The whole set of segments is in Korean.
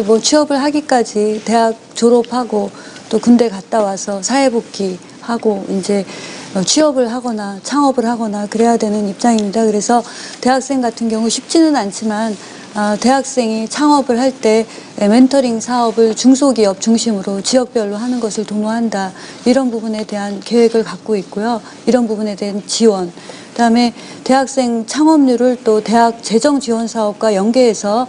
뭐 취업을 하기까지 대학 졸업하고 또 군대 갔다 와서 사회복귀하고 이제 취업을 하거나 창업을 하거나 그래야 되는 입장입니다. 그래서 대학생 같은 경우 쉽지는 않지만 대학생이 창업을 할 때 멘토링 사업을 중소기업 중심으로 지역별로 하는 것을 도모한다. 이런 부분에 대한 계획을 갖고 있고요. 이런 부분에 대한 지원. 그다음에 대학생 창업률을 또 대학 재정 지원 사업과 연계해서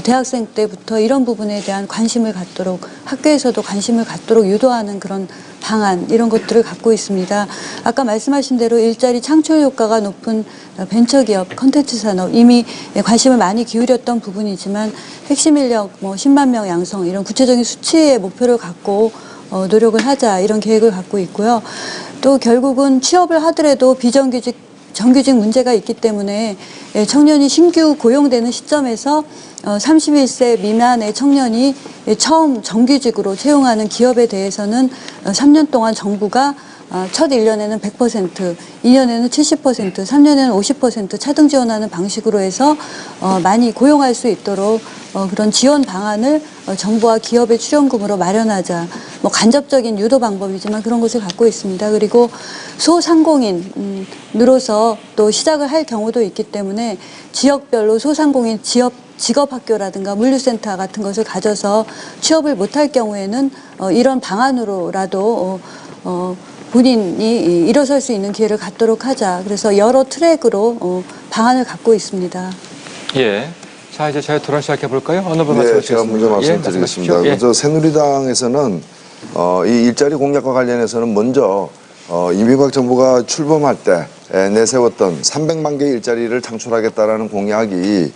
대학생 때부터 이런 부분에 대한 관심을 갖도록 학교에서도 관심을 갖도록 유도하는 그런 방안 이런 것들을 갖고 있습니다. 아까 말씀하신 대로 일자리 창출 효과가 높은 벤처기업, 컨텐츠 산업 이미 관심을 많이 기울였던 부분이지만 핵심 인력 뭐 10만 명 양성 이런 구체적인 수치의 목표를 갖고 노력을 하자 이런 계획을 갖고 있고요. 또 결국은 취업을 하더라도 비정규직 정규직 문제가 있기 때문에 청년이 신규 고용되는 시점에서 31세 미만의 청년이 처음 정규직으로 채용하는 기업에 대해서는 3년 동안 정부가 첫 1년에는 100%, 2년에는 70%, 3년에는 50% 차등 지원하는 방식으로 해서 많이 고용할 수 있도록 그런 지원 방안을 정부와 기업의 출연금으로 마련하자. 뭐 간접적인 유도 방법이지만 그런 것을 갖고 있습니다. 그리고 소상공인 으로서 또 시작을 할 경우도 있기 때문에 지역별로 소상공인 직업학교라든가 물류센터 같은 것을 가져서 취업을 못할 경우에는 이런 방안으로라도 본인이 일어설 수 있는 기회를 갖도록 하자. 그래서 여러 트랙으로 방안을 갖고 있습니다. 예. 자, 이제 저희 토론 시작해 볼까요? 어느 분 네, 제가 먼저 말씀드리겠습니다. 먼저 새누리당에서는 이 일자리 공약과 관련해서는 먼저 이명박 정부가 출범할 때 내세웠던 300만 개의 일자리를 창출하겠다라는 공약이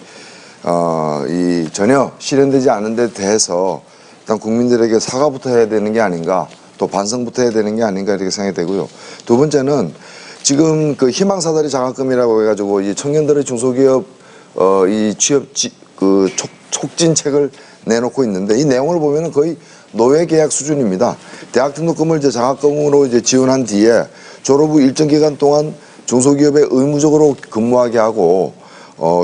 전혀 실현되지 않은 데 대해서 일단 국민들에게 사과부터 해야 되는 게 아닌가, 또 반성부터 해야 되는 게 아닌가 이렇게 생각이 되고요. 두 번째는 지금 그 희망사다리 장학금이라고 해가지고 이 청년들의 중소기업 이 취업 촉진책을 내놓고 있는데 이 내용을 보면은 거의 노예 계약 수준입니다. 대학 등록금을 이제 장학금으로 이제 지원한 뒤에 졸업 후 일정 기간 동안 중소기업에 의무적으로 근무하게 하고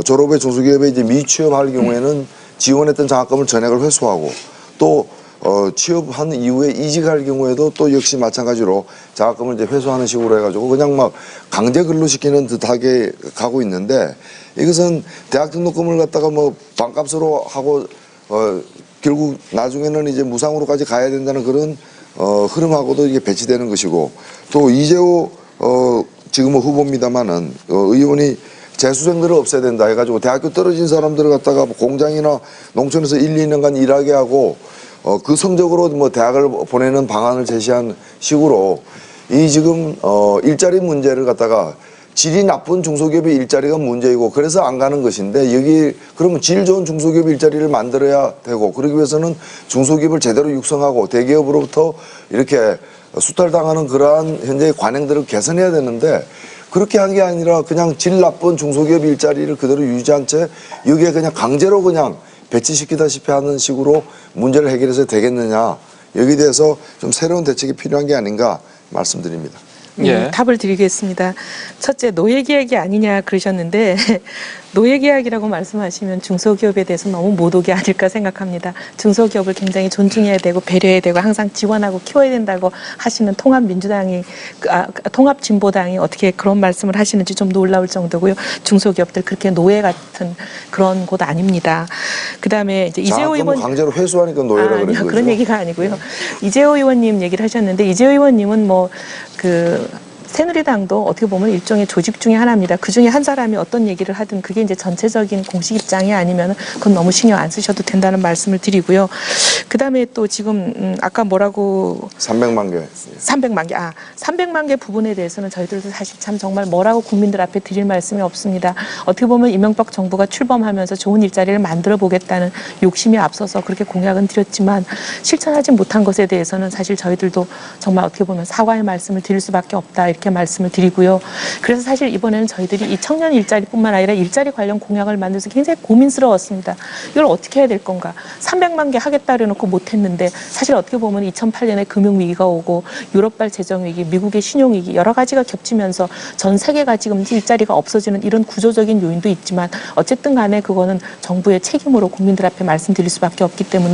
졸업 후에 중소기업에 이제 미취업할 경우에는 지원했던 장학금을 전액을 회수하고 또 취업한 이후에 이직할 경우에도 또 역시 마찬가지로 장학금을 이제 회수하는 식으로 해가지고 그냥 막 강제 근로시키는 듯하게 가고 있는데 이것은 대학 등록금을 갖다가 뭐 반값으로 하고 결국 나중에는 이제 무상으로까지 가야 된다는 그런 흐름하고도 이게 배치되는 것이고 또 이재호 지금은 후보입니다만은 의원이 재수생들을 없애야 된다 해가지고 대학교 떨어진 사람들을 갖다가 공장이나 농촌에서 1, 2년간 일하게 하고 그 성적으로 뭐 대학을 보내는 방안을 제시한 식으로 이 지금 일자리 문제를 갖다가 질이 나쁜 중소기업의 일자리가 문제이고 그래서 안 가는 것인데 여기 그러면 질 좋은 중소기업 일자리를 만들어야 되고 그러기 위해서는 중소기업을 제대로 육성하고 대기업으로부터 이렇게 수탈당하는 그러한 현재의 관행들을 개선해야 되는데 그렇게 한 게 아니라 그냥 질 나쁜 중소기업 일자리를 그대로 유지한 채 여기에 그냥 강제로 그냥 배치시키다시피 하는 식으로 문제를 해결해서 되겠느냐 여기에 대해서 좀 새로운 대책이 필요한 게 아닌가 말씀드립니다. 예. 답을 드리겠습니다. 첫째, 노예계약이 아니냐 그러셨는데 노예계약이라고 말씀하시면 중소기업에 대해서 너무 모독이 아닐까 생각합니다. 중소기업을 굉장히 존중해야 되고 배려해야 되고 항상 지원하고 키워야 된다고 하시는 통합진보당이 어떻게 그런 말씀을 하시는지 좀 놀라울 정도고요. 중소기업들 그렇게 노예 같은 그런 곳 아닙니다. 그다음에 이제 이재호 의원 강제로 회수하니까 노예라 그런 거죠. 그런 얘기가 아니고요. 이재호 의원님 얘기를 하셨는데 이재호 의원님은 새누리당도 어떻게 보면 일종의 조직 중에 하나입니다. 그중에 한 사람이 어떤 얘기를 하든 그게 이제 전체적인 공식 입장이 아니면 그건 너무 신경 안 쓰셔도 된다는 말씀을 드리고요. 그다음에 또 지금 아까 뭐라고 300만 개. 300만 개. 300만 개 부분에 대해서는 저희들도 사실 참 정말 뭐라고 국민들 앞에 드릴 말씀이 없습니다. 어떻게 보면 이명박 정부가 출범하면서 좋은 일자리를 만들어 보겠다는 욕심이 앞서서 그렇게 공약은 드렸지만 실천하지 못한 것에 대해서는 사실 저희들도 정말 어떻게 보면 사과의 말씀을 드릴 수밖에 없다. 이렇게 이렇게 말씀을 드리고요. 그래서 사실 이번에는 저희들이 이 청년 일자리뿐만 아니라 일자리 관련 공약을 만들어서 굉장히 고민스러웠습니다. 이걸 어떻게 해야 될 건가? 300만 개 하겠다 그래놓고 못했는데 사실 어떻게 보면 2008년에 금융위기가 오고 유럽발 재정위기, 미국의 신용위기 여러 가지가 겹치면서 전 세계가 지금 일자리가 없어지는 이런 구조적인 요인도 있지만 어쨌든 간에 그거는 정부의 책임으로 국민들 앞에 말씀드릴 수밖에 없기 때문에